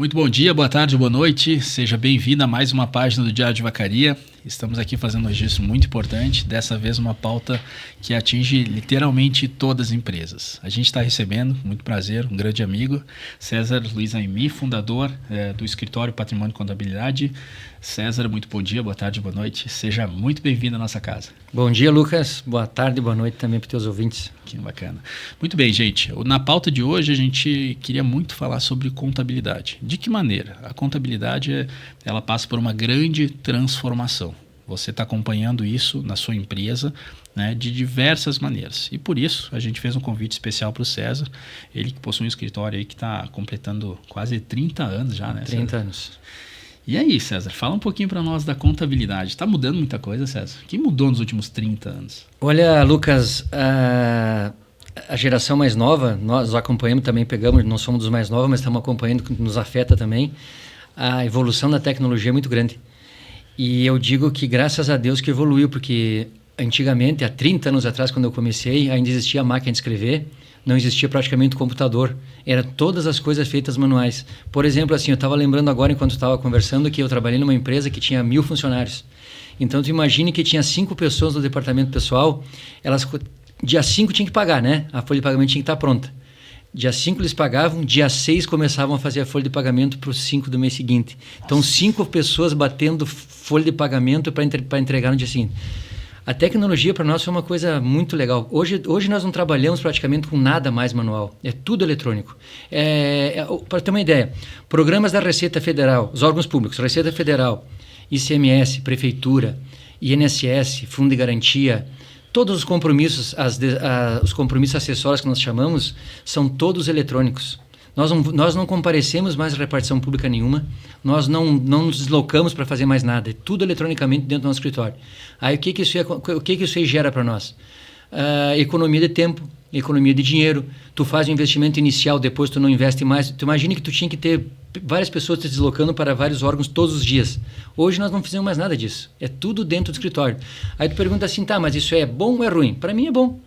Muito bom dia, boa tarde, boa noite. Seja bem-vindo a mais uma página do Diário de Vacaria. Estamos aqui fazendo um registro muito importante, dessa vez uma pauta que atinge literalmente todas as empresas. A gente está recebendo, muito prazer, um grande amigo, César Luiz Aimi, fundador do Escritório Patrimônio e Contabilidade. César, muito bom dia, boa tarde, boa noite. Seja muito bem-vindo à nossa casa. Bom dia, Lucas. Boa tarde, boa noite também para os teus ouvintes. Que bacana. Muito bem, gente. Na pauta de hoje, a gente queria muito falar sobre contabilidade. De que maneira? A contabilidade, ela passa por uma grande transformação. Você está acompanhando isso na sua empresa, né, de diversas maneiras. E por isso, a gente fez um convite especial para o César. Ele que possui um escritório aí que está completando quase 30 anos já, né? 30 César? anos. E aí, César, fala um pouquinho para nós da contabilidade. Está mudando muita coisa, César? O que mudou nos últimos 30 anos? Olha, Lucas, a geração mais nova, nós acompanhamos também, não somos dos mais novos, mas estamos acompanhando, nos afeta também. A evolução da tecnologia é muito grande. E eu digo que graças a Deus que evoluiu, porque antigamente, há 30 anos atrás, quando eu comecei, ainda existia a máquina de escrever, não existia praticamente o computador. Era todas as coisas feitas manuais. Por exemplo, assim, eu estava lembrando agora, enquanto estava conversando, que eu trabalhei numa empresa que tinha 1000 funcionários. Então, tu imagine que tinha 5 pessoas no departamento pessoal, dia 5 tinha que pagar, né? A folha de pagamento tinha que estar pronta. Dia 5 eles pagavam, dia 6 começavam a fazer a folha de pagamento para os 5 do mês seguinte. Então, 5 pessoas batendo folha de pagamento para entregar no dia seguinte. A tecnologia para nós foi uma coisa muito legal. Hoje nós não trabalhamos praticamente com nada mais manual. É tudo eletrônico. Para ter uma ideia, programas da Receita Federal, os órgãos públicos, Receita Federal, ICMS, Prefeitura, INSS, Fundo de Garantia, todos os compromissos, os compromissos acessórios que nós chamamos, são todos eletrônicos. Nós não comparecemos mais a repartição pública nenhuma, nós não nos deslocamos para fazer mais nada, é tudo eletronicamente dentro do nosso escritório. Aí o que isso aí gera para nós? Economia de tempo, economia de dinheiro, tu faz um investimento inicial, depois tu não investe mais. Tu imagina que tu tinha que ter várias pessoas te deslocando para vários órgãos todos os dias. Hoje nós não fizemos mais nada disso, é tudo dentro do escritório. Aí tu pergunta assim, tá, mas isso é bom ou é ruim? Para mim é bom.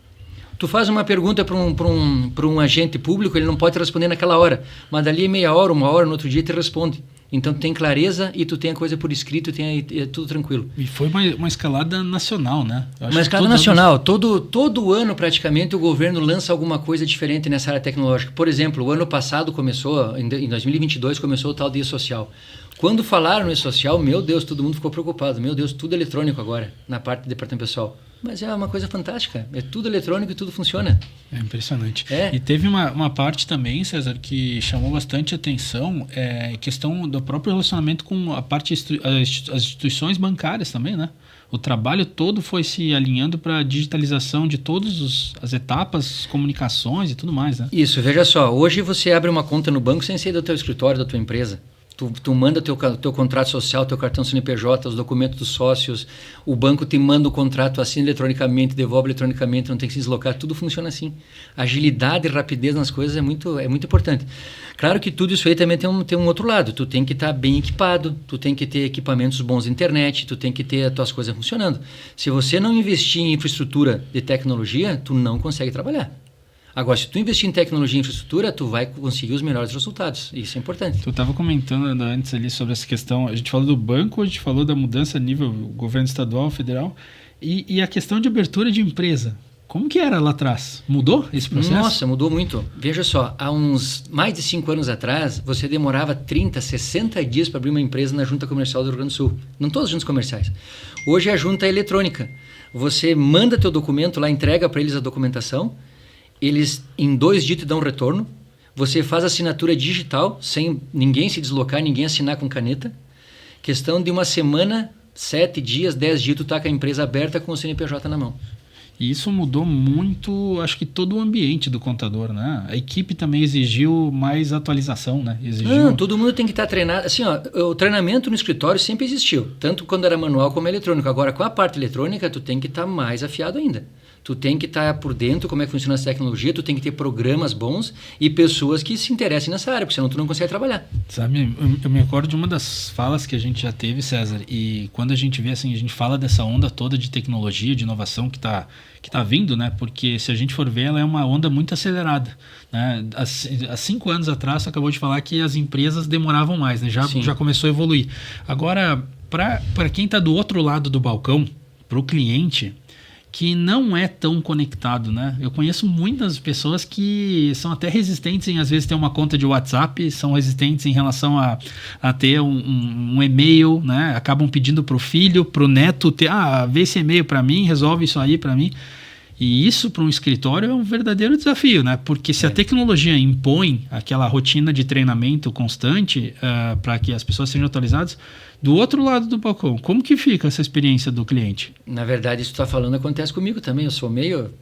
Tu faz uma pergunta para um agente público, ele não pode te responder naquela hora, mas dali meia hora, uma hora, no outro dia te responde. Então tu tem clareza e tu tem a coisa por escrito, é tudo tranquilo. E foi uma escalada nacional, né? Uma escalada nacional. Todo ano praticamente o governo lança alguma coisa diferente nessa área tecnológica. Por exemplo, o ano passado começou, em 2022 começou o tal dia social. Quando falaram no e-social, meu Deus, todo mundo ficou preocupado. Meu Deus, tudo eletrônico agora, na parte do departamento pessoal. Mas é uma coisa fantástica. É tudo eletrônico e tudo funciona. É impressionante. E teve uma parte também, César, que chamou bastante atenção, questão do próprio relacionamento com as instituições bancárias também, né? O trabalho todo foi se alinhando para a digitalização de todas as etapas, comunicações e tudo mais, né? Isso, veja só. Hoje você abre uma conta no banco sem sair do teu escritório, da tua empresa. Tu manda teu contrato social, teu cartão CNPJ, os documentos dos sócios, o banco te manda o contrato, assina eletronicamente, devolve eletronicamente, não tem que se deslocar, tudo funciona assim. Agilidade e rapidez nas coisas é muito importante. Claro que tudo isso aí também tem um outro lado, tu tem que estar bem equipado, tu tem que ter equipamentos bons de internet, tu tem que ter as tuas coisas funcionando. Se você não investir em infraestrutura de tecnologia, tu não consegue trabalhar. Agora, se tu investir em tecnologia e infraestrutura, tu vai conseguir os melhores resultados. Isso é importante. Tu estava comentando antes ali sobre essa questão. A gente falou do banco, a gente falou da mudança a nível governo estadual, federal. E a questão de abertura de empresa. Como que era lá atrás? Mudou esse processo? Nossa, mudou muito. Veja só, há uns mais de 5 anos atrás, você demorava 30, 60 dias para abrir uma empresa na Junta Comercial do Rio Grande do Sul. Não todas as juntas comerciais. Hoje a junta é eletrônica. Você manda teu documento lá, entrega para eles a documentação. Eles, em 2 dias, te dão um retorno. Você faz assinatura digital, sem ninguém se deslocar, ninguém assinar com caneta. Questão de uma semana, 7 dias, 10 dias, tu tá com a empresa aberta com o CNPJ na mão. E isso mudou muito, acho que todo o ambiente do contador, né? A equipe também exigiu mais atualização, né? Todo mundo tem que estar treinado. Assim, o treinamento no escritório sempre existiu, tanto quando era manual como eletrônico. Agora, com a parte eletrônica, tu tem que estar mais afiado ainda. Tu tem que estar por dentro como é que funciona essa tecnologia, tu tem que ter programas bons e pessoas que se interessem nessa área, porque senão tu não consegue trabalhar. Sabe, eu me recordo de uma das falas que a gente já teve, César, e quando a gente vê assim, a gente fala dessa onda toda de tecnologia, de inovação que tá vindo, né? Porque se a gente for ver, ela é uma onda muito acelerada, né? Há 5 anos atrás, você acabou de falar que as empresas demoravam mais, né? Já começou a evoluir. Agora, para quem está do outro lado do balcão, para o cliente que não é tão conectado, né? Eu conheço muitas pessoas que são até resistentes em, às vezes, ter uma conta de WhatsApp, são resistentes em relação a ter um e-mail, né? Acabam pedindo para o filho, para o neto, vê esse e-mail para mim, resolve isso aí para mim. E isso para um escritório é um verdadeiro desafio, né? Porque se a tecnologia impõe aquela rotina de treinamento constante para que as pessoas sejam atualizadas, do outro lado do balcão, como que fica essa experiência do cliente? Na verdade, isso que tu está falando acontece comigo também. Eu sou meio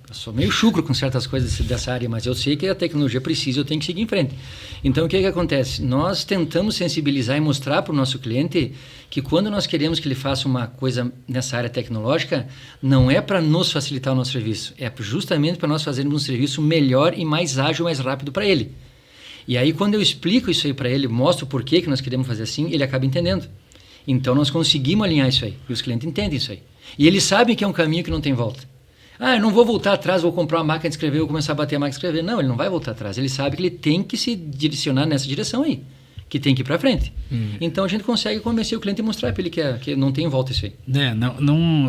chucro com certas coisas dessa área, mas eu sei que a tecnologia precisa, eu tenho que seguir em frente. Então, o que acontece? Nós tentamos sensibilizar e mostrar para o nosso cliente que quando nós queremos que ele faça uma coisa nessa área tecnológica, não é para nos facilitar o nosso serviço, é justamente para nós fazermos um serviço melhor e mais ágil, mais rápido para ele. E aí, quando eu explico isso aí para ele, mostro o porquê que nós queremos fazer assim, ele acaba entendendo. Então, nós conseguimos alinhar isso aí. E os clientes entendem isso aí. E eles sabem que é um caminho que não tem volta. Eu não vou voltar atrás, vou comprar uma máquina de escrever, vou começar a bater a máquina de escrever. Não, ele não vai voltar atrás. Ele sabe que ele tem que se direcionar nessa direção aí. Que tem que ir para frente. Então, a gente consegue convencer o cliente e mostrar para ele que não tem volta isso aí.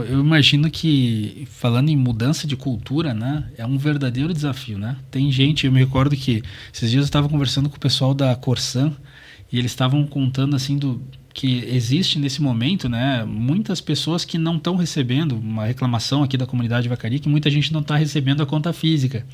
Eu imagino que, falando em mudança de cultura, né, é um verdadeiro desafio, né? Tem gente, eu me recordo que esses dias eu estava conversando com o pessoal da Corsan e eles estavam contando assim que existe nesse momento, né, muitas pessoas que não estão recebendo, uma reclamação aqui da comunidade Vacaria, que muita gente não está recebendo a conta física.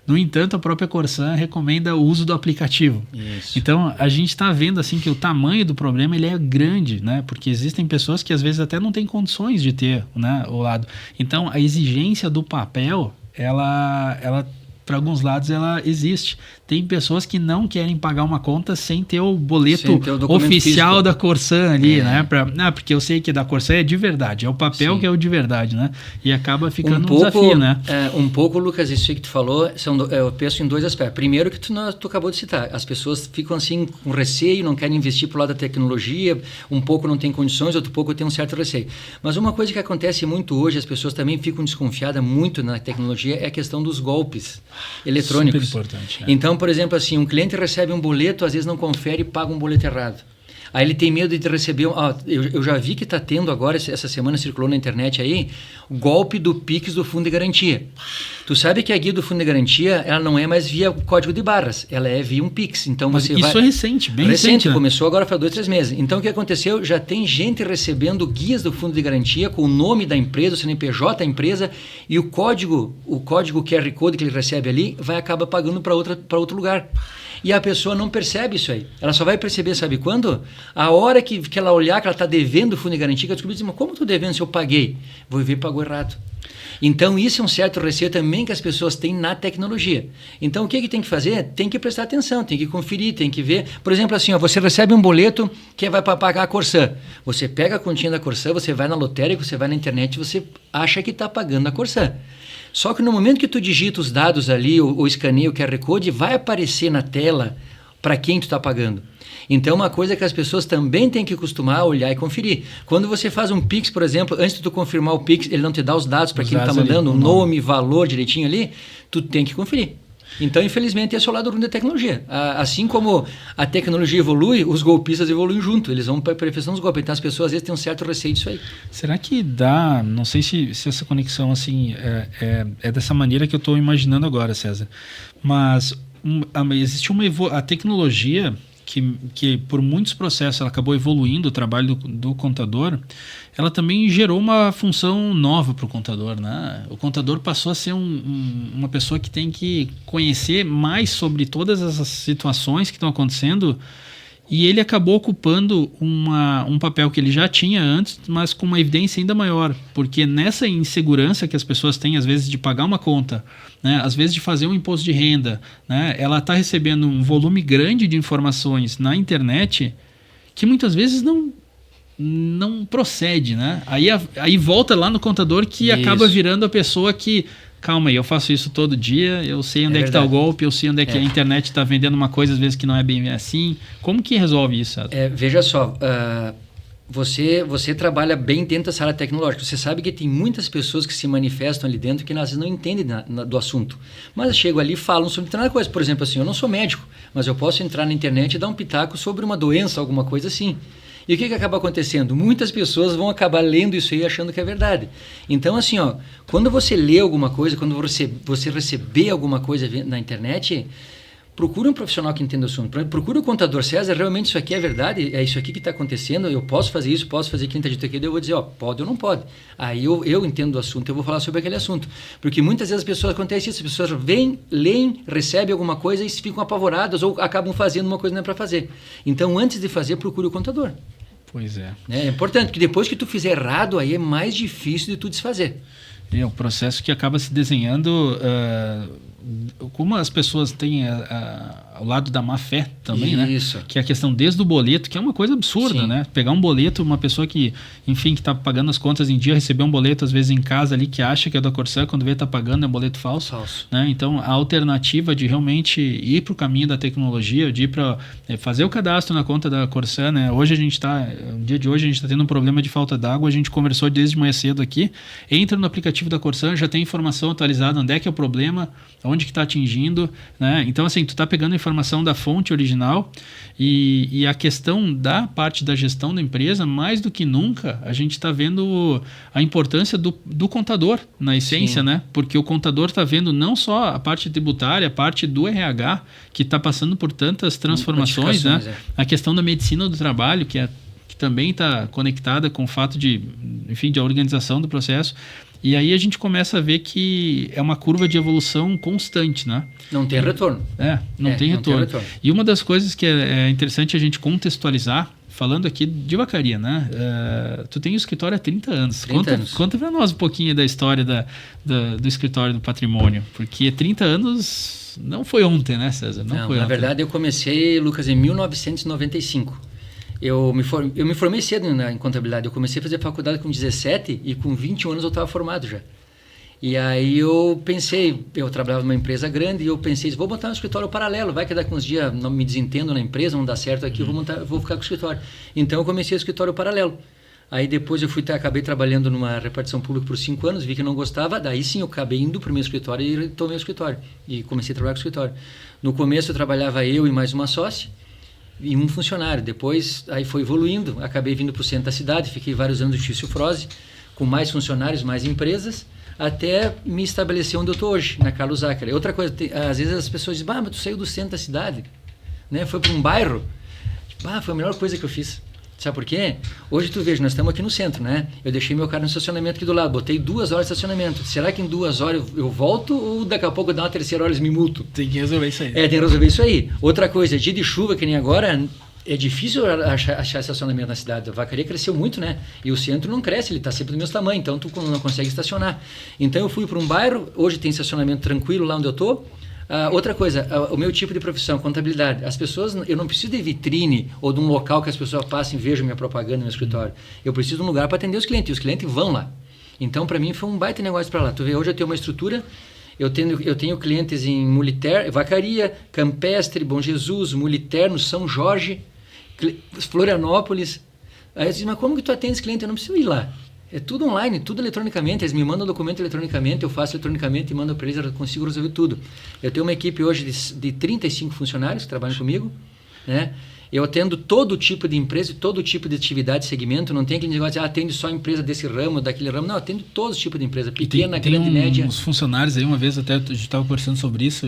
No entanto, a própria Corsan recomenda o uso do aplicativo. Isso. Então, a gente está vendo assim que o tamanho do problema ele é grande, né, porque existem pessoas que às vezes até não têm condições de ter, né, o lado. Então, a exigência do papel, ela para alguns lados ela existe. Tem pessoas que não querem pagar uma conta sem ter o boleto oficial da Corsan ali, né? Porque eu sei que da Corsan é de verdade, é o papel que é o de verdade, né? E acaba ficando um desafio, né? Um pouco, Lucas, isso aí que tu falou, eu penso em 2 aspectos. Primeiro que tu acabou de citar, as pessoas ficam assim com receio, não querem investir pro lado da tecnologia, um pouco não tem condições, outro pouco tem um certo receio. Mas uma coisa que acontece muito hoje, as pessoas também ficam desconfiadas muito na tecnologia, é a questão dos golpes eletrônicos. Super importante. Então, por exemplo, assim, um cliente recebe um boleto, às vezes não confere e paga um boleto errado. Aí ele tem medo de receber... eu já vi que está tendo agora, essa semana circulou na internet aí, o golpe do Pix do Fundo de Garantia. Tu sabe que a guia do Fundo de Garantia, ela não é mais via código de barras, ela é via um Pix. Então isso é recente, bem recente. Né? Começou agora faz 2, 3 meses. Então o que aconteceu? Já tem gente recebendo guias do Fundo de Garantia com o nome da empresa, o CNPJ da empresa, e o código QR Code que ele recebe ali, vai acabar pagando para outro lugar. E a pessoa não percebe isso aí. Ela só vai perceber, sabe quando? A hora que ela olhar que ela está devendo o fundo de garantia, que ela descobrir, mas como estou devendo se eu paguei? Vou ver, pagou errado. Então, isso é um certo receio também que as pessoas têm na tecnologia. Então, o que tem que fazer? Tem que prestar atenção, tem que conferir, tem que ver. Por exemplo, assim, você recebe um boleto que vai para pagar a Corsan. Você pega a continha da Corsan, você vai na lotérica, você vai na internet, você acha que está pagando a Corsan. Só que no momento que tu digita os dados ali, ou escaneia o QR Code, vai aparecer na tela para quem tu está pagando. Então, uma coisa que as pessoas também têm que acostumar a olhar e conferir. Quando você faz um Pix, por exemplo, antes de tu confirmar o Pix, ele não te dá os dados para quem está mandando, o nome, valor direitinho ali, tu tem que conferir. Então, infelizmente, esse é o lado ruim da tecnologia. Assim como a tecnologia evolui, os golpistas evoluem junto. Eles vão para a perfeição dos golpes. Então, as pessoas às vezes têm um certo receio disso aí. Será que dá... Não sei se essa conexão assim é dessa maneira que eu estou imaginando agora, César. Mas existe a tecnologia que por muitos processos ela acabou evoluindo o trabalho do contador, ela também gerou uma função nova para o contador, né? O contador passou a ser uma pessoa que tem que conhecer mais sobre todas essas situações que estão acontecendo, e ele acabou ocupando um papel que ele já tinha antes, mas com uma evidência ainda maior, porque nessa insegurança que as pessoas têm, às vezes, de pagar uma conta, né, às vezes de fazer um imposto de renda, né, ela está recebendo um volume grande de informações na internet que muitas vezes não procede, né? Aí volta lá no contador que acaba virando a pessoa que calma aí, eu faço isso todo dia, eu sei onde é que está o golpe, eu sei onde é que a internet está vendendo uma coisa às vezes que não é bem assim. Como que resolve isso, César? Veja só, você trabalha bem dentro dessa área tecnológica. Você sabe que tem muitas pessoas que se manifestam ali dentro que às vezes não entendem do assunto. Mas chegam ali e falam sobre determinada coisa. Por exemplo, assim, eu não sou médico, mas eu posso entrar na internet e dar um pitaco sobre uma doença, alguma coisa assim. E o que acaba acontecendo? Muitas pessoas vão acabar lendo isso aí achando que é verdade. Então, assim, quando você lê alguma coisa, quando você receber alguma coisa na internet, procura um profissional que entenda o assunto. Procura o contador. César, realmente isso aqui é verdade? É isso aqui que está acontecendo? Eu posso fazer isso? Posso fazer aquilo que está dito aqui? Eu vou dizer, pode ou não pode. Aí eu entendo o assunto, eu vou falar sobre aquele assunto. Porque muitas vezes as pessoas acontece isso, as pessoas vêm, leem, recebem alguma coisa e ficam apavoradas ou acabam fazendo uma coisa que não é para fazer. Então, antes de fazer, procure o contador. Pois é. É importante, porque depois que tu fizer errado, aí é mais difícil de tu desfazer. É um processo que acaba se desenhando... como as pessoas têm ao lado da má fé também, isso, né? Que é a questão desde o boleto, que é uma coisa absurda, sim, né? Pegar um boleto, uma pessoa que, enfim, que está pagando as contas em dia, receber um boleto às vezes em casa ali que acha que é da Corsã, quando vê está pagando é um boleto falso. Né? Então a alternativa de realmente ir para o caminho da tecnologia, de ir para fazer o cadastro na conta da Corsã, né? Hoje no dia de hoje a gente está tendo um problema de falta d'água, a gente conversou desde manhã cedo aqui, entra no aplicativo da Corsã, já tem informação atualizada, onde é que é o problema, onde que está atingindo, né? Então assim, tu está pegando a informação da fonte original e a questão da parte da gestão da empresa, mais do que nunca, a gente está vendo a importância do contador na essência, sim, né? Porque o contador está vendo não só a parte tributária, a parte do RH, que está passando por tantas transformações, né? A questão da medicina do trabalho, que também está conectada com o fato de a organização do processo. E aí a gente começa a ver que é uma curva de evolução constante, né? Não tem retorno. Não tem retorno. E uma das coisas que é interessante a gente contextualizar, falando aqui de Vacaria, né? Tu tem o escritório há 30 anos. Conta para nós um pouquinho da história do escritório do patrimônio, porque 30 anos não foi ontem, né, César? Não, na verdade eu comecei, Lucas, em 1995. Eu me formei cedo em contabilidade. Eu comecei a fazer faculdade com 17 e com 21 anos eu estava formado já. E aí eu pensei, eu trabalhava numa empresa grande e eu pensei, vou montar um escritório paralelo, vai que daqui uns dias não me desentendo na empresa, não dá certo aqui, vou ficar com o escritório. Então eu comecei o escritório paralelo. Aí depois acabei trabalhando numa repartição pública por 5 anos, vi que não gostava, daí sim eu acabei indo para o meu escritório e tomei o escritório. E comecei a trabalhar com o escritório. No começo eu trabalhava eu e mais uma sócia, e um funcionário. Depois aí foi evoluindo, acabei vindo para o centro da cidade, fiquei vários anos no Xício Froze, com mais funcionários, mais empresas, até me estabelecer onde eu estou hoje, na Carlos Zácari. Outra coisa, às vezes as pessoas dizem, mas tu saiu do centro da cidade, né? Foi para um bairro. Foi a melhor coisa que eu fiz. Sabe por quê? Hoje tu veja, nós estamos aqui no centro, né? Eu deixei meu carro no estacionamento aqui do lado, botei 2 horas de estacionamento. Será que em 2 horas eu volto ou daqui a pouco eu dar uma terceira hora eles me multam? Tem que resolver isso aí. Tem que resolver isso aí. Outra coisa, dia de chuva, que nem agora, é difícil achar estacionamento na cidade. A Vacaria cresceu muito, né? E o centro não cresce, ele está sempre do mesmo tamanho, então tu não consegue estacionar. Então eu fui para um bairro, hoje tem estacionamento tranquilo lá onde eu estou. Outra coisa, o meu tipo de profissão, contabilidade. As pessoas, eu não preciso de vitrine ou de um local que as pessoas passem e vejam minha propaganda no meu escritório. Eu preciso de um lugar para atender os clientes, e os clientes vão lá. Então, para mim, foi um baita negócio para lá. Tu vê, hoje eu tenho uma estrutura, eu tenho clientes em Muliter, Vacaria, Campestre, Bom Jesus, Muliter, no São Jorge, Florianópolis. Aí eu disse, mas como que tu atende esse cliente? Eu não preciso ir lá. É tudo online, tudo eletronicamente. Eles me mandam documento eletronicamente, eu faço eletronicamente e mando para eles, eu consigo resolver tudo. Eu tenho uma equipe hoje de 35 funcionários que trabalham comigo, né? Eu atendo todo tipo de empresa e todo tipo de atividade, segmento. Não tem aquele negócio de atende só a empresa desse ramo, daquele ramo. Não, atendo todos os tipos de empresa, pequena, grande, média. Os funcionários aí, uma vez até a gente estava conversando sobre isso,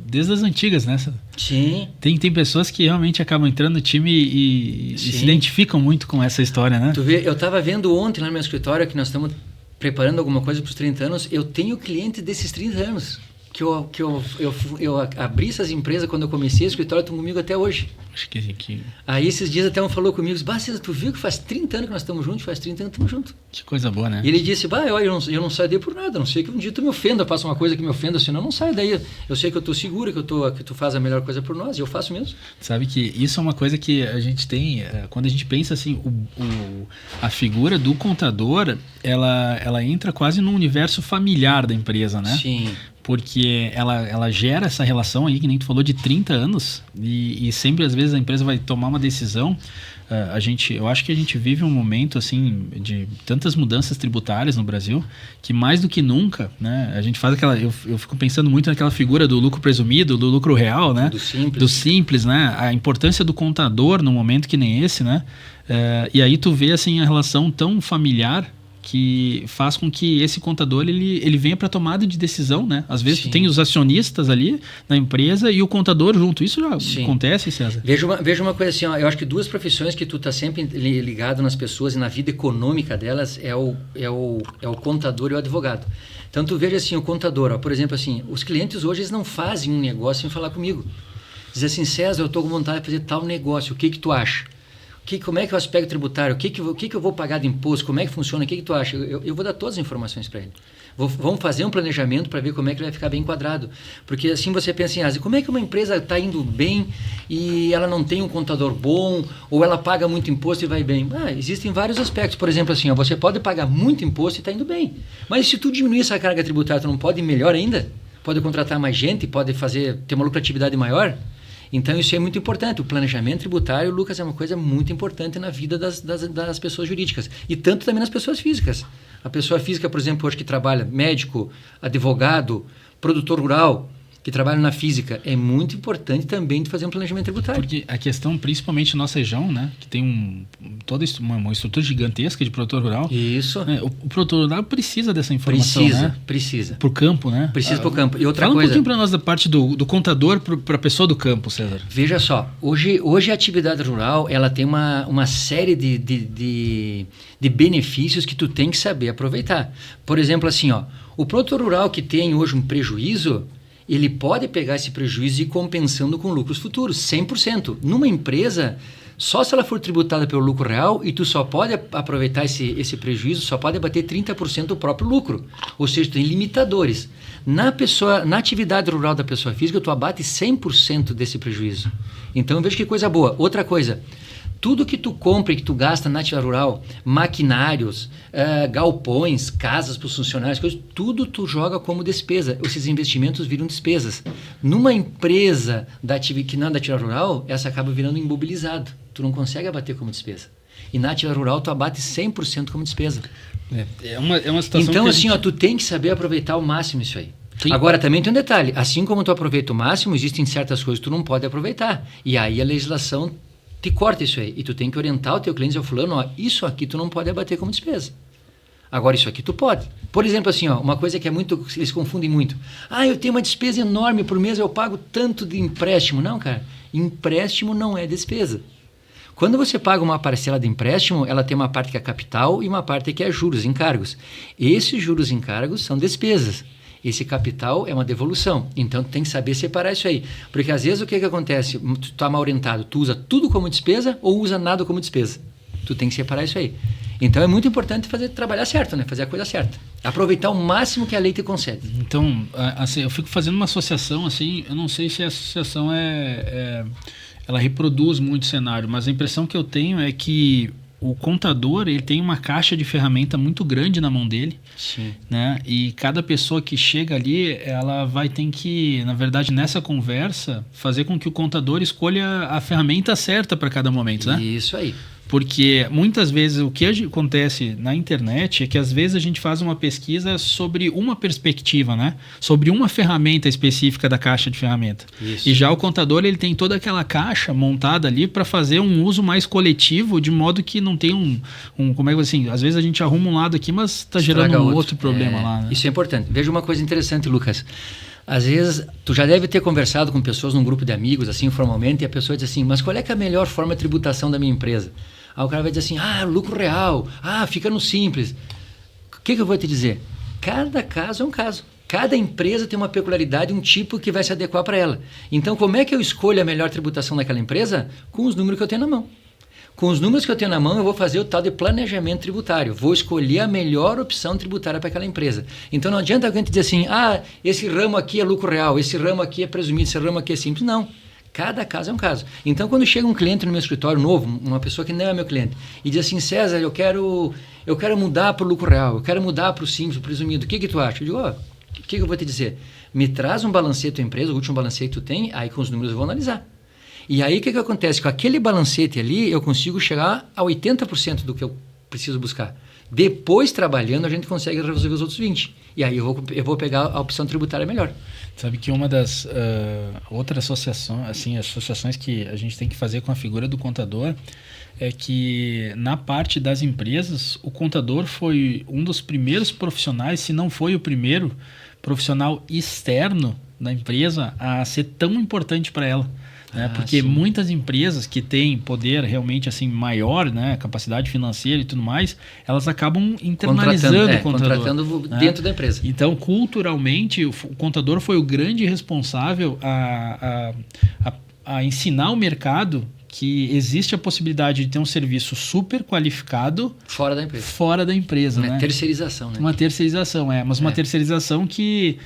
desde as antigas, né? Sim. Tem pessoas que realmente acabam entrando no time e se identificam muito com essa história, né? Tu vê, eu estava vendo ontem lá no meu escritório que nós estamos preparando alguma coisa para os 30 anos. Eu tenho clientes desses 30 anos. eu abri essas empresas quando eu comecei, o escritório estão comigo até hoje. Acho que... Aí esses dias até um falou comigo, César, tu viu que faz 30 anos que nós estamos juntos? Faz 30 anos que estamos juntos. Que coisa boa, né? E ele disse, eu não saio daí por nada, a não sei que um dia tu me ofenda, faça uma coisa que me ofenda, senão eu não saio daí. Eu sei que eu estou seguro, que tu faz a melhor coisa por nós, e eu faço mesmo. Sabe que isso é uma coisa que a gente tem, quando a gente pensa assim, a figura do contador, ela entra quase no universo familiar da empresa, né? Sim. Porque ela gera essa relação aí, que nem tu falou, de 30 anos, e sempre, às vezes, a empresa vai tomar uma decisão. Eu acho que a gente vive um momento assim de tantas mudanças tributárias no Brasil, que mais do que nunca, né, a gente faz aquela... Eu fico pensando muito naquela figura do lucro presumido, do lucro real, né? Do simples, né? A importância do contador num momento que nem esse, né? E aí tu vê assim, a relação tão familiar que faz com que esse contador ele venha para tomada de decisão, né? Às vezes tu tem os acionistas ali na empresa e o contador junto. Isso já acontece, César? Veja uma coisa assim, ó, eu acho que duas profissões que tu tá sempre ligado nas pessoas e na vida econômica delas é o contador e o advogado. Então tu veja assim, o contador, ó, por exemplo assim, os clientes hoje eles não fazem um negócio sem falar comigo. Diz assim, César, eu estou com vontade de fazer tal negócio, o que tu acha? Como é que é o aspecto tributário? O que eu vou pagar de imposto? Como é que funciona? O que tu acha? Eu vou dar todas as informações para ele. Vamos fazer um planejamento para ver como é que ele vai ficar bem enquadrado. Porque assim você pensa assim, como é que uma empresa está indo bem e ela não tem um contador bom, ou ela paga muito imposto e vai bem? Existem vários aspectos. Por exemplo, assim, ó, você pode pagar muito imposto e está indo bem. Mas se tu diminuir essa carga tributária, tu não pode ir melhor ainda? Pode contratar mais gente? Pode ter uma lucratividade maior? Então, isso é muito importante. O planejamento tributário, Lucas, é uma coisa muito importante na vida das pessoas jurídicas. E tanto também nas pessoas físicas. A pessoa física, por exemplo, hoje que trabalha médico, advogado, produtor rural, que trabalham na física, é muito importante também de fazer um planejamento tributário. Porque a questão, principalmente no nossa região, né, que tem toda uma estrutura gigantesca de produtor rural. Isso. O produtor rural precisa dessa informação, Precisa. Pro campo, né? Precisa pro campo. E outra Fala coisa... um pouquinho para nós da parte do contador para a pessoa do campo, César. Veja só, hoje a atividade rural, ela tem uma série de benefícios que tu tem que saber aproveitar. Por exemplo, assim, ó, o produtor rural que tem hoje um prejuízo, ele pode pegar esse prejuízo e ir compensando com lucros futuros, 100%. Numa empresa, só se ela for tributada pelo lucro real, e tu só pode aproveitar esse prejuízo, só pode abater 30% do próprio lucro. Ou seja, tu tem limitadores. Na atividade rural da pessoa física, tu abate 100% desse prejuízo. Então, veja que coisa boa. Outra coisa, tudo que tu compra e que tu gasta na atividade rural, maquinários, galpões, casas para os funcionários, tudo tu joga como despesa. Esses investimentos viram despesas. Numa empresa que não é da atividade rural, essa acaba virando imobilizado. Tu não consegue abater como despesa. E na atividade rural, tu abate 100% como despesa. É uma situação. Então, assim, tu tem que saber aproveitar ao máximo isso aí. Sim. Agora, também tem um detalhe. Assim como tu aproveita o máximo, existem certas coisas que tu não pode aproveitar. E aí a legislação te corta isso aí. E tu tem que orientar o teu cliente ao fulano, ó, isso aqui tu não pode abater como despesa. Agora, isso aqui tu pode. Por exemplo, assim, ó, uma coisa que é muito, eles confundem muito. Eu tenho uma despesa enorme por mês, eu pago tanto de empréstimo. Não, cara, empréstimo não é despesa. Quando você paga uma parcela de empréstimo, ela tem uma parte que é capital e uma parte que é juros, encargos. Esses juros e encargos são despesas. Esse capital é uma devolução. Então, tu tem que saber separar isso aí. Porque, às vezes, o que acontece? Tu está mal orientado. Tu usa tudo como despesa ou usa nada como despesa. Tu tem que separar isso aí. Então, é muito importante trabalhar certo, né? Fazer a coisa certa. Aproveitar o máximo que a lei te concede. Então, assim, eu fico fazendo uma associação, assim, eu não sei se a associação ela reproduz muito o cenário, mas a impressão que eu tenho é que o contador, ele tem uma caixa de ferramenta muito grande na mão dele. Sim. Né? E cada pessoa que chega ali, ela vai ter que, na verdade, nessa conversa, fazer com que o contador escolha a ferramenta certa para cada momento, né? Isso aí. Porque muitas vezes o que acontece na internet é que às vezes a gente faz uma pesquisa sobre uma perspectiva, né? Sobre uma ferramenta específica da caixa de ferramenta. Isso. E já o contador, ele tem toda aquela caixa montada ali para fazer um uso mais coletivo, de modo que não tem como é que assim, às vezes a gente arruma um lado aqui, mas está gerando um outro problema lá, né? Isso é importante. Veja uma coisa interessante, Lucas. Às vezes, tu já deve ter conversado com pessoas num grupo de amigos, assim, informalmente, e a pessoa diz assim, mas qual é que é a melhor forma de tributação da minha empresa? Aí o cara vai dizer assim, lucro real, fica no simples. O que eu vou te dizer? Cada caso é um caso. Cada empresa tem uma peculiaridade, um tipo que vai se adequar para ela. Então, como é que eu escolho a melhor tributação daquela empresa? Com os números que eu tenho na mão. Com os números que eu tenho na mão, eu vou fazer o tal de planejamento tributário. Vou escolher a melhor opção tributária para aquela empresa. Então, não adianta alguém dizer assim, esse ramo aqui é lucro real, esse ramo aqui é presumido, esse ramo aqui é simples. Não. Cada caso é um caso. Então, quando chega um cliente no meu escritório novo, uma pessoa que não é meu cliente, e diz assim, César, eu quero mudar para o lucro real, eu quero mudar para o simples, o presumido, o que tu acha? Eu digo, o que eu vou te dizer? Me traz um balancete da tua empresa, o último balancete que tu tem, aí com os números eu vou analisar. E aí o que acontece? Com aquele balancete ali, eu consigo chegar a 80% do que eu preciso buscar. Depois, trabalhando, a gente consegue resolver os outros 20%. E aí eu vou pegar a opção tributária melhor. Sabe que uma das outras associações que a gente tem que fazer com a figura do contador é que na parte das empresas, o contador foi um dos primeiros profissionais, se não foi o primeiro profissional externo da empresa a ser tão importante para ela. Né? Porque muitas empresas que têm poder realmente assim maior, né, capacidade financeira e tudo mais, elas acabam internalizando o contador. Contratando dentro da empresa. Então, culturalmente, o contador foi o grande responsável a ensinar o mercado que existe a possibilidade de ter um serviço super qualificado fora da empresa. Uma terceirização, né? Uma terceirização, mas uma terceirização que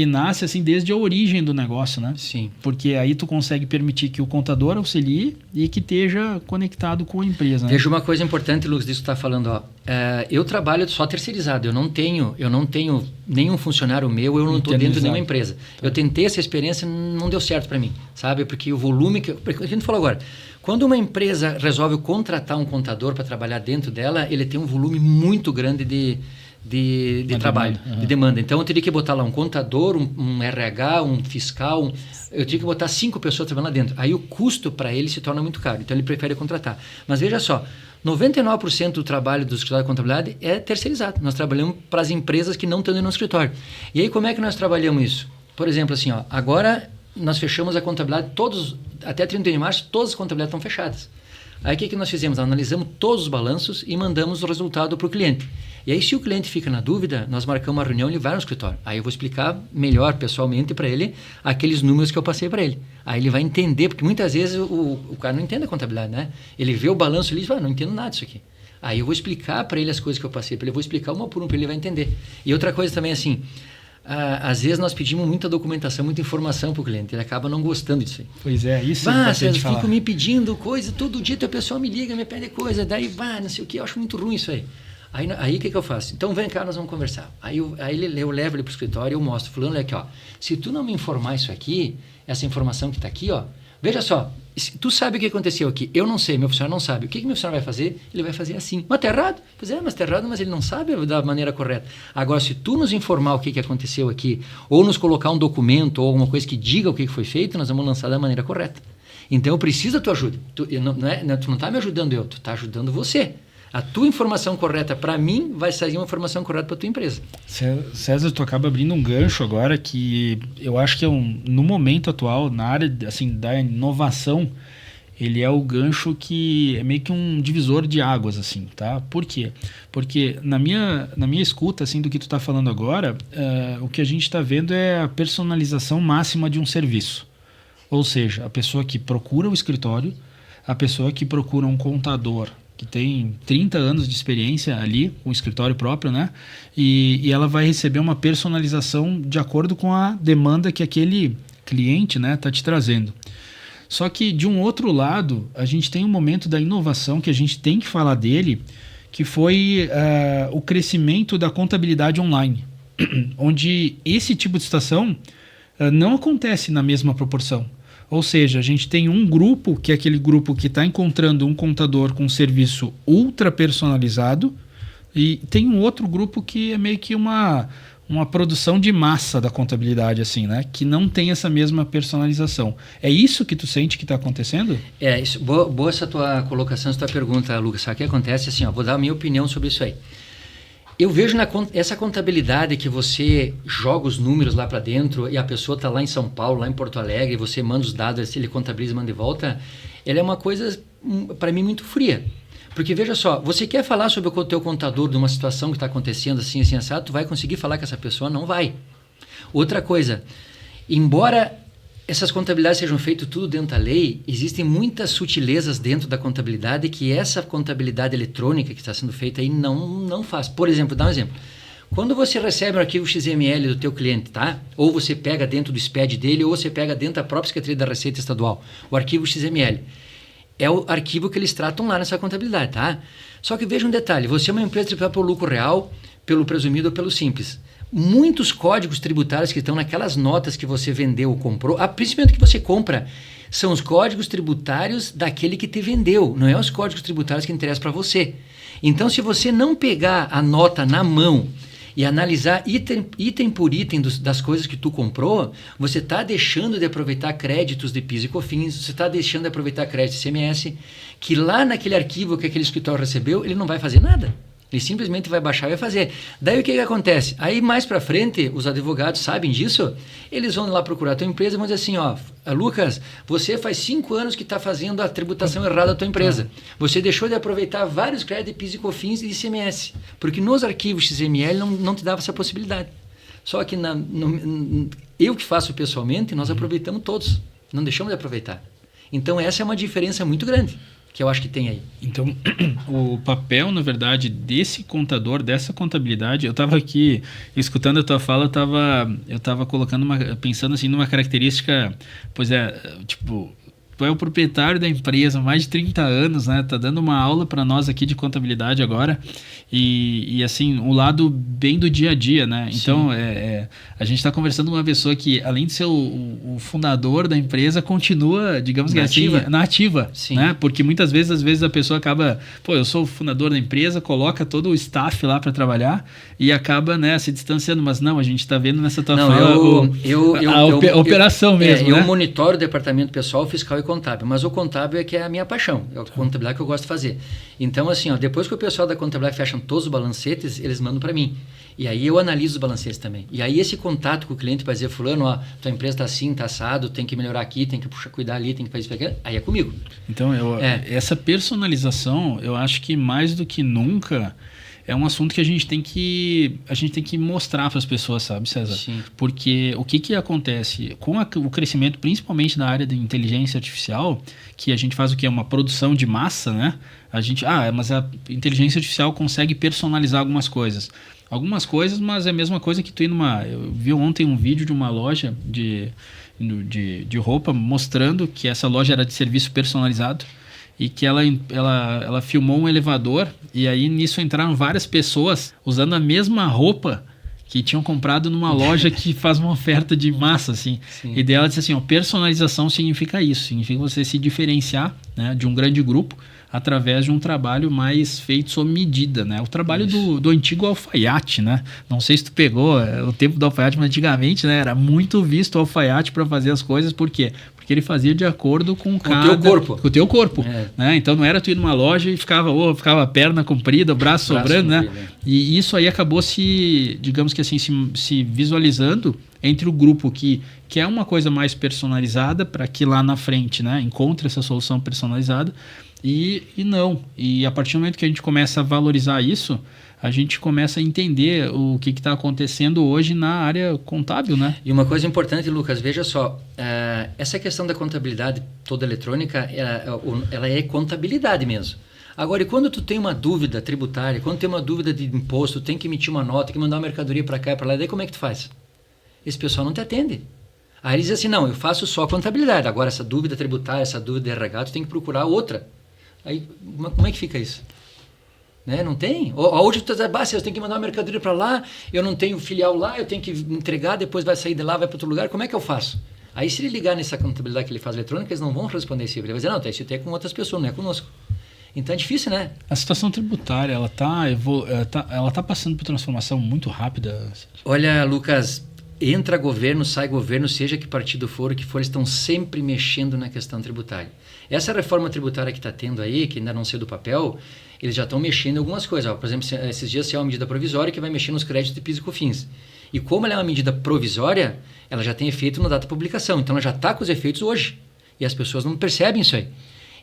nasce assim desde a origem do negócio, né? Sim. Porque aí tu consegue permitir que o contador auxilie e que esteja conectado com a empresa. Né? Veja uma coisa importante, Lucas, disso que tu está falando. Eu trabalho só terceirizado, eu não tenho nenhum funcionário meu, eu não estou dentro de nenhuma empresa. Tá. Eu tentei essa experiência, não deu certo para mim, sabe? Porque o volume porque a gente falou agora, quando uma empresa resolve contratar um contador para trabalhar dentro dela, ele tem um volume muito grande de trabalho, de demanda. Então, eu teria que botar lá um contador, um RH, um fiscal, eu teria que botar 5 pessoas trabalhando lá dentro. Aí o custo para ele se torna muito caro, então ele prefere contratar. Mas veja só, 99% do trabalho do escritório de contabilidade é terceirizado. Nós trabalhamos para as empresas que não estão no escritório. E aí, como é que nós trabalhamos isso? Por exemplo, assim, agora nós fechamos a contabilidade, até 31 de março, todas as contabilidades estão fechadas. Aí o que nós fizemos? Analisamos todos os balanços e mandamos o resultado para o cliente. E aí, se o cliente fica na dúvida, nós marcamos uma reunião e ele vai no escritório. Aí eu vou explicar melhor pessoalmente para ele aqueles números que eu passei para ele. Aí ele vai entender, porque muitas vezes o cara não entende a contabilidade, né? Ele vê o balanço e diz, não entendo nada disso aqui. Aí eu vou explicar para ele as coisas que eu passei para ele, eu vou explicar uma por uma para ele vai entender. E outra coisa também assim, às vezes nós pedimos muita documentação, muita informação para o cliente, ele acaba não gostando disso aí. Pois é, isso é importante falar. Fico me pedindo coisa, todo dia a pessoa me liga, me pede coisa, daí não sei o que, eu acho muito ruim isso aí. Aí o que eu faço? Então vem cá, nós vamos conversar. Aí eu levo ele para o escritório e eu mostro, fulano, olha aqui, se tu não me informar isso aqui, essa informação que está aqui, veja só, tu sabe o que aconteceu aqui, eu não sei, meu funcionário não sabe. O que meu funcionário vai fazer? Ele vai fazer assim. Mas está errado? Pois é, mas está errado, mas ele não sabe da maneira correta. Agora, se tu nos informar o que aconteceu aqui, ou nos colocar um documento ou alguma coisa que diga o que foi feito, nós vamos lançar da maneira correta. Então, eu preciso da tua ajuda. Tu não está me ajudando tu está ajudando você. A tua informação correta para mim vai sair uma informação correta para a tua empresa. César, tu acaba abrindo um gancho agora que eu acho que no momento atual, na área assim, da inovação, ele é o gancho que é meio que um divisor de águas, assim, tá? Por quê? Porque na minha escuta, assim, do que tu está falando agora, o que a gente está vendo é a personalização máxima de um serviço. Ou seja, a pessoa que procura o escritório, a pessoa que procura um contador, que tem 30 anos de experiência ali, com o escritório próprio, né? E ela vai receber uma personalização de acordo com a demanda que aquele cliente, né, tá te trazendo. Só que, de um outro lado, a gente tem um momento da inovação que a gente tem que falar dele, que foi o crescimento da contabilidade online, onde esse tipo de situação não acontece na mesma proporção. Ou seja, a gente tem um grupo, que é aquele grupo que está encontrando um contador com um serviço ultra personalizado, e tem um outro grupo que é meio que uma produção de massa da contabilidade, assim, né? Que não tem essa mesma personalização. É isso que tu sente que está acontecendo? Isso, boa essa tua colocação, essa tua pergunta, Lucas. Sabe o que acontece? Assim, vou dar a minha opinião sobre isso aí. Eu vejo essa contabilidade que você joga os números lá para dentro e a pessoa está lá em São Paulo, lá em Porto Alegre, e você manda os dados, ele contabiliza e manda de volta, ela é uma coisa, para mim, muito fria. Porque, veja só, você quer falar sobre o teu contador de uma situação que está acontecendo assim, assado, tu vai conseguir falar com essa pessoa? Não vai. Outra coisa, embora essas contabilidades sejam feitas tudo dentro da lei, existem muitas sutilezas dentro da contabilidade que essa contabilidade eletrônica que está sendo feita aí não faz. Por exemplo, dá um exemplo. Quando você recebe um arquivo XML do teu cliente, tá? Ou você pega dentro do SPED dele, ou você pega dentro da própria Secretaria da Receita Estadual, o arquivo XML. É o arquivo que eles tratam lá nessa contabilidade, tá? Só que veja um detalhe, você é uma empresa tributada pelo lucro real, pelo presumido ou pelo simples. Muitos códigos tributários que estão naquelas notas que você vendeu ou comprou, principalmente que você compra, são os códigos tributários daquele que te vendeu, não é os códigos tributários que interessam para você. Então, se você não pegar a nota na mão e analisar item por item das coisas que tu comprou, você está deixando de aproveitar créditos de PIS e COFINS, você está deixando de aproveitar créditos de ICMS, que lá naquele arquivo que aquele escritório recebeu, ele não vai fazer nada. Ele simplesmente vai baixar e vai fazer. Daí o que acontece? Aí mais para frente, os advogados sabem disso, eles vão lá procurar a tua empresa e vão dizer assim, ó, Lucas, você faz 5 anos que está fazendo a tributação errada da tua empresa. Você deixou de aproveitar vários créditos de PIS e COFINS e ICMS, porque nos arquivos XML não te dava essa possibilidade. Só que eu que faço pessoalmente, nós aproveitamos todos, não deixamos de aproveitar. Então essa é uma diferença muito grande que eu acho que tem aí. Então, o papel, na verdade, desse contador, dessa contabilidade, eu estava aqui, escutando a tua fala, eu estava colocando pensando assim numa característica, tipo, tu é o proprietário da empresa há mais de 30 anos, né? Tá dando uma aula para nós aqui de contabilidade agora e assim, um lado bem do dia a dia, né? Então, a gente está conversando com uma pessoa que, além de ser o fundador da empresa, continua, digamos que assim, na ativa, né? Porque muitas vezes, às vezes a pessoa acaba, eu sou o fundador da empresa, coloca todo o staff lá para trabalhar e acaba, né, se distanciando, mas não, a gente está vendo nessa tua fala a operação mesmo, né? Eu monitoro o departamento pessoal, fiscal e contábil, mas o contábil é que é a minha paixão, é a contabilidade que eu gosto de fazer. Então, assim, depois que o pessoal da contabilidade fecha todos os balancetes, eles mandam para mim. E aí eu analiso os balancetes também. E aí esse contato com o cliente para dizer, fulano, tua empresa está assim, está assado, tem que melhorar aqui, tem que cuidar ali, tem que fazer isso aqui, aí é comigo. Então, essa personalização, eu acho que mais do que nunca é um assunto que a gente tem que mostrar para as pessoas, sabe, César? Sim. Porque o que acontece com o crescimento, principalmente da área de inteligência artificial, que a gente faz o que? Uma produção de massa, né? Mas a inteligência artificial consegue personalizar algumas coisas, mas é a mesma coisa que tu ir eu vi ontem um vídeo de uma loja de roupa mostrando que essa loja era de serviço personalizado e que ela filmou um elevador e aí nisso entraram várias pessoas usando a mesma roupa que tinham comprado numa loja que faz uma oferta de massa, assim. Sim. E daí ela disse assim, personalização significa isso, significa você se diferenciar, né, de um grande grupo através de um trabalho mais feito sob medida, né? O trabalho do antigo alfaiate, né? Não sei se tu pegou o tempo do alfaiate, mas antigamente, né, era muito visto o alfaiate para fazer as coisas, por quê? Porque ele fazia de acordo com o teu corpo. Né? Então não era tu ir numa loja e ficava a perna comprida, o braço sobrando, né? E isso aí acabou digamos que assim, se visualizando entre o grupo que é uma coisa mais personalizada para que lá na frente, né, encontre essa solução personalizada e a partir do momento que a gente começa a valorizar isso, a gente começa a entender o que está acontecendo hoje na área contábil, né? E uma coisa importante, Lucas, veja só, essa questão da contabilidade toda eletrônica, ela é contabilidade mesmo. Agora, e quando tu tem uma dúvida tributária, quando tem uma dúvida de imposto, tem que emitir uma nota, tem que mandar uma mercadoria para cá e para lá, daí como é que tu faz? Esse pessoal não te atende. Aí eles dizem assim, não, eu faço só contabilidade, agora essa dúvida tributária, essa dúvida de RH, tu tem que procurar outra. Aí, como é que fica isso? Né? Não tem? Hoje tu diz, eu tenho que mandar uma mercadoria para lá, eu não tenho filial lá, eu tenho que entregar, depois vai sair de lá, vai para outro lugar, como é que eu faço? Aí se ele ligar nessa contabilidade que ele faz eletrônica, eles não vão responder isso. Ele vai dizer, não, isso é com outras pessoas, não é conosco. Então é difícil, né? A situação tributária, ela tá passando por transformação muito rápida. Olha, Lucas, entra governo, sai governo, seja que partido for, o que for, eles estão sempre mexendo na questão tributária. Essa reforma tributária que está tendo aí, que ainda não saiu do papel, eles já estão mexendo em algumas coisas. Por exemplo, esses dias saiu uma medida provisória que vai mexer nos créditos de PIS e COFINS. E como ela é uma medida provisória, ela já tem efeito na data de publicação. Então, ela já está com os efeitos hoje. E as pessoas não percebem isso aí.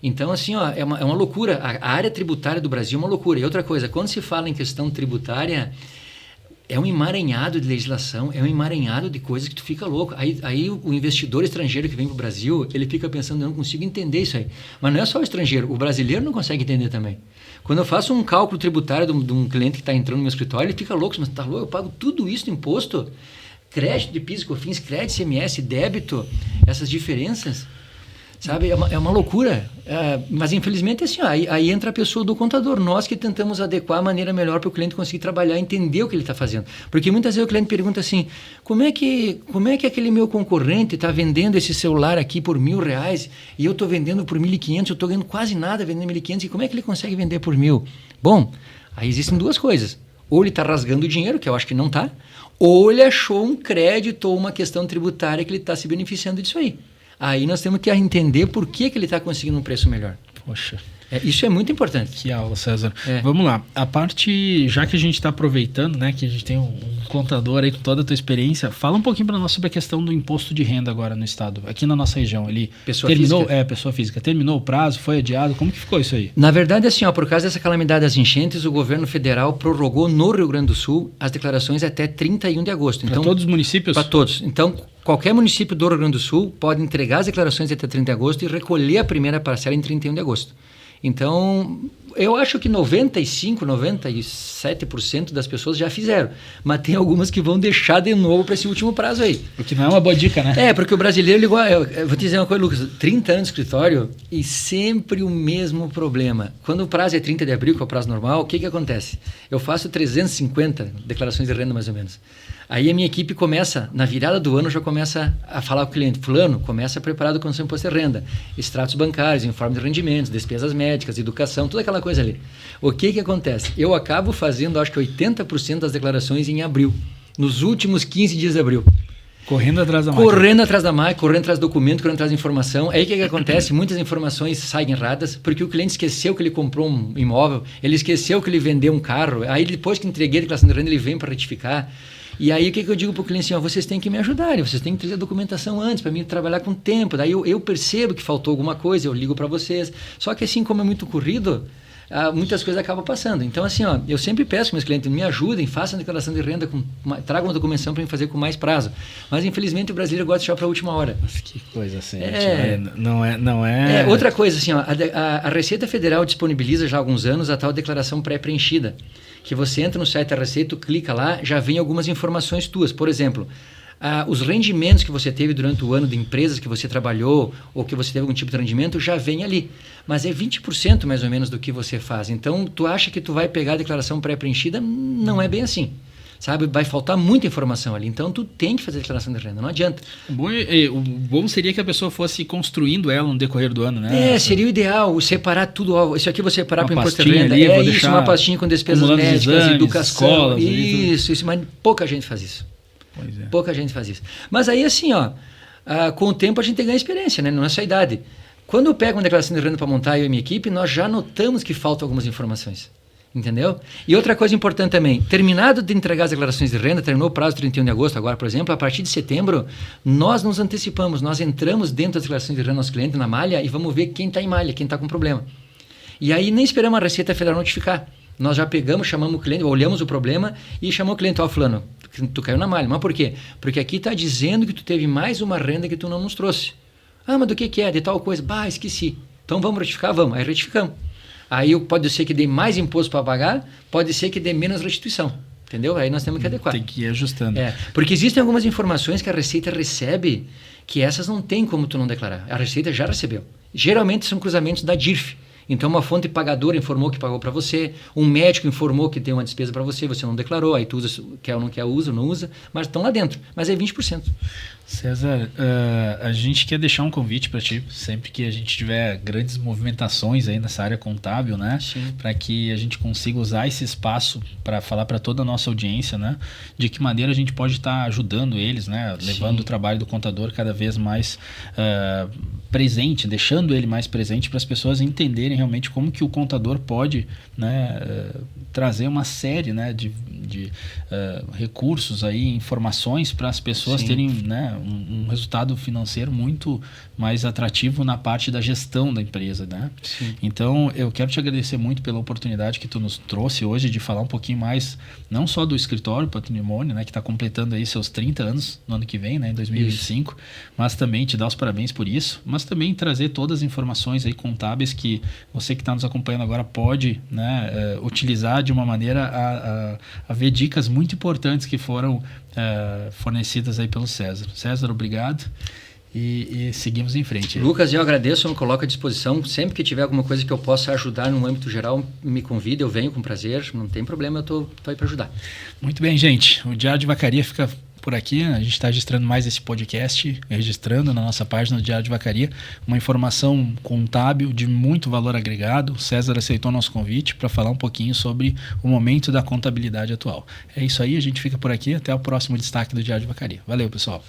Então, assim, é uma loucura. A área tributária do Brasil é uma loucura. E outra coisa, quando se fala em questão tributária, é um emaranhado de legislação, é um emaranhado de coisas que tu fica louco. Aí o investidor estrangeiro que vem para o Brasil, ele fica pensando, eu não consigo entender isso aí. Mas não é só o estrangeiro, o brasileiro não consegue entender também. Quando eu faço um cálculo tributário de um cliente que está entrando no meu escritório, ele fica louco, mas tá louco, eu pago tudo isso de imposto, crédito de PIS, COFINS, crédito, CMS, débito, essas diferenças, sabe? É uma loucura. Mas infelizmente é assim, aí entra a pessoa do contador, nós que tentamos adequar a maneira melhor para o cliente conseguir trabalhar, entender o que ele está fazendo. Porque muitas vezes o cliente pergunta assim, como é que aquele meu concorrente está vendendo esse celular aqui por R$1.000 e eu estou vendendo por 1.500, eu estou ganhando quase nada vendendo 1.500, e como é que ele consegue vender por 1.000? Bom, aí existem duas coisas. Ou ele está rasgando dinheiro, que eu acho que não está, ou ele achou um crédito ou uma questão tributária que ele está se beneficiando disso aí. Aí nós temos que entender por que ele está conseguindo um preço melhor. Poxa. Isso é muito importante. Que aula, César. Vamos lá. A parte, já que a gente está aproveitando, né, que a gente tem um contador aí com toda a tua experiência, fala um pouquinho para nós sobre a questão do imposto de renda agora no estado, aqui na nossa região. Ele terminou, pessoa física. Terminou o prazo, foi adiado, como que ficou isso aí? Na verdade, assim, por causa dessa calamidade das enchentes, o governo federal prorrogou no Rio Grande do Sul as declarações até 31 de agosto. Então, para todos os municípios? Para todos. Então, qualquer município do Rio Grande do Sul pode entregar as declarações até 30 de agosto e recolher a primeira parcela em 31 de agosto. Então, eu acho que 95%, 97% das pessoas já fizeram. Mas tem algumas que vão deixar de novo para esse último prazo aí. O que não é uma boa dica, né? Porque o brasileiro, eu vou te dizer uma coisa, Lucas, 30 anos de escritório e sempre o mesmo problema. Quando o prazo é 30 de abril, que é o prazo normal, o que acontece? Eu faço 350 declarações de renda mais ou menos. Aí a minha equipe começa, na virada do ano, já começa a falar com o cliente, fulano, começa a preparar a documentação de imposto de renda, extratos bancários, informe de rendimentos, despesas médicas, educação, toda aquela coisa ali. O que acontece? Eu acabo fazendo, acho que 80% das declarações em abril, nos últimos 15 dias de abril. Correndo atrás da máquina. Correndo atrás da máquina, correndo atrás do documento, correndo atrás da informação. Aí o que acontece? Muitas informações saem erradas, porque o cliente esqueceu que ele comprou um imóvel, ele esqueceu que ele vendeu um carro, aí depois que entreguei a declaração de renda, ele vem para retificar. E aí o que eu digo para o cliente assim, vocês têm que me ajudarem, vocês têm que trazer a documentação antes para mim trabalhar com tempo. Daí eu percebo que faltou alguma coisa, eu ligo para vocês. Só que assim, como é muito corrido, muitas coisas acabam passando. Então assim, eu sempre peço para meus clientes, me ajudem, façam a declaração de renda, tragam uma documentação para me fazer com mais prazo. Mas infelizmente o brasileiro gosta de deixar para a última hora. Mas que coisa assim, não é... Outra coisa assim, a Receita Federal disponibiliza já há alguns anos a tal declaração pré-preenchida, que você entra no site da Receita, clica lá, já vem algumas informações tuas. Por exemplo, os rendimentos que você teve durante o ano de empresas que você trabalhou ou que você teve algum tipo de rendimento, já vem ali. Mas é 20% mais ou menos do que você faz. Então, tu acha que tu vai pegar a declaração pré-preenchida? Não é bem assim. Sabe? Vai faltar muita informação ali. Então, tu tem que fazer a declaração de renda. Não adianta. O bom seria que a pessoa fosse construindo ela no decorrer do ano, né? Seria o ideal. Separar tudo. Isso aqui eu vou separar para o imposto de renda. Uma pastinha com despesas médicas, exames, educação. Escolas, isso. Mas pouca gente faz isso. Pois é. Pouca gente faz isso. Mas aí, assim, com o tempo a gente ganha experiência, né? Não é só a idade. Quando eu pego uma declaração de renda para montar, eu e minha equipe, nós já notamos que faltam algumas informações. Entendeu? E outra coisa importante também, terminado de entregar as declarações de renda, terminou o prazo de 31 de agosto agora, por exemplo, a partir de setembro, nós nos antecipamos, nós entramos dentro das declarações de renda do nosso cliente na malha e vamos ver quem está em malha, quem está com problema. E aí nem esperamos a Receita Federal notificar. Nós já pegamos, chamamos o cliente, olhamos o problema e chamamos o cliente, fulano, tu caiu na malha. Mas por quê? Porque aqui está dizendo que tu teve mais uma renda que tu não nos trouxe. Mas do que é? De tal coisa? Esqueci. Então vamos retificar? Vamos. Aí retificamos. Aí pode ser que dê mais imposto para pagar, pode ser que dê menos restituição. Entendeu? Aí nós temos que adequar. Tem que ir ajustando. Porque existem algumas informações que a Receita recebe que essas não tem como tu não declarar. A Receita já recebeu. Geralmente são cruzamentos da DIRF. Então, uma fonte pagadora informou que pagou para você, um médico informou que tem uma despesa para você, você não declarou, aí tu usa, quer ou não quer, não usa, mas estão lá dentro. Mas é 20%. César, a gente quer deixar um convite para ti, sempre que a gente tiver grandes movimentações aí nessa área contábil, né? Para que a gente consiga usar esse espaço para falar para toda a nossa audiência, né? De que maneira a gente pode estar ajudando eles, né? Levando o trabalho do contador cada vez mais presente, deixando ele mais presente para as pessoas entenderem realmente como que o contador pode, né, trazer uma série, né, de recursos aí, informações para as pessoas terem, né, um resultado financeiro muito mais atrativo na parte da gestão da empresa, né? Então eu quero te agradecer muito pela oportunidade que tu nos trouxe hoje de falar um pouquinho mais, não só do escritório Patrimônio, né, que está completando aí seus 30 anos no ano que vem, né, em 2025, mas também te dar os parabéns por isso, mas também trazer todas as informações aí contábeis que você que está nos acompanhando agora pode, né, utilizar de uma maneira a ver dicas muito importantes que foram fornecidas aí pelo César. César, obrigado. E seguimos em frente. Lucas, eu agradeço, eu me coloco à disposição. Sempre que tiver alguma coisa que eu possa ajudar no âmbito geral, me convida, eu venho com prazer, não tem problema, eu tô aí para ajudar. Muito bem, gente. O Diário de Vacaria fica por aqui. A gente está registrando mais esse podcast, registrando na nossa página do Diário de Vacaria uma informação contábil de muito valor agregado. O César aceitou nosso convite para falar um pouquinho sobre o momento da contabilidade atual. É isso aí, a gente fica por aqui. Até o próximo destaque do Diário de Vacaria. Valeu, pessoal.